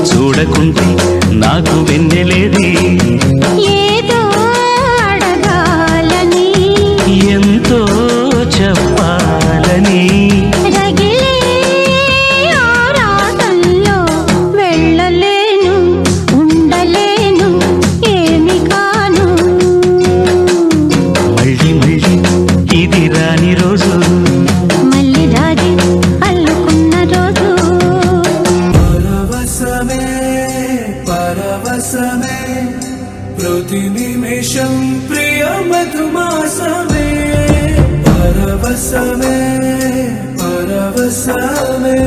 చూడకుంటే నాకు వెన్నెలేది ఏదో అడగాలని ఎంతో చెప్పాలని రగిలే ఆరాటంలో వెళ్ళలేను ఉండలేను ఏమి కాను మళ్ళీ మళ్ళీ ఇది రాని రోజు మళ్ళీ రాజీ అల్లుకున్న రోజు పరవశమే ప్రతి నిమిషం ప్రియ మధుమాసమే పరవశమే పరవశమే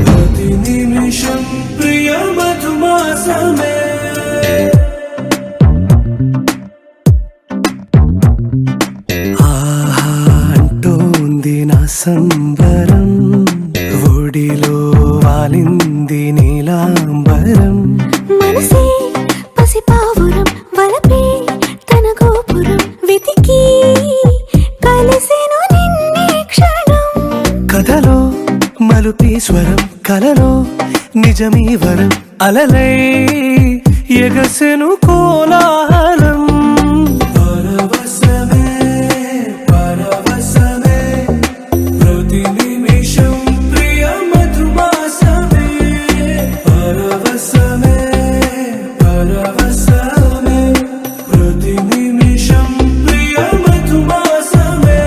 ప్రతి నిమిషం ప్రియ మధుమాసమే ఆహా అంటోంది నా సంబరం ఒడిలో వాలింది నీలాంబరం మనసే పసిపావురం వలపే తన గోపురం వెతికి కలిసెను నిన్నే క్షణం కథలో మలుపీశ్వరం కలలో నిజమీ వరం అలలై ఎగసెను కోలాహలం పరవశమే పరవశమే ప్రతి నిమిషం ప్రియ మధుమాసమే పరవశమే పరవశమే ప్రతి నిమిషం ప్రియ మధుమాసమే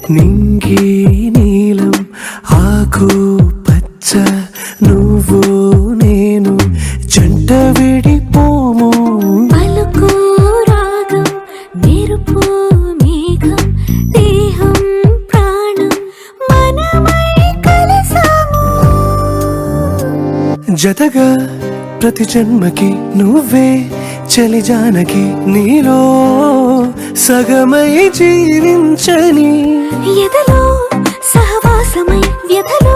నింగి నీలం ఆకు పచ్చ నువ్వు నేను జంట విడిపోము పలుకు రాగం మెరుపు మేఘం దేహం ప్రాణం మనమై కలిసాము జతగా ప్రతి జన్మకి నువ్వే చలి జానకి నీలో సగమై జీవించని ఎదలో సహవాసమై వ్యధలో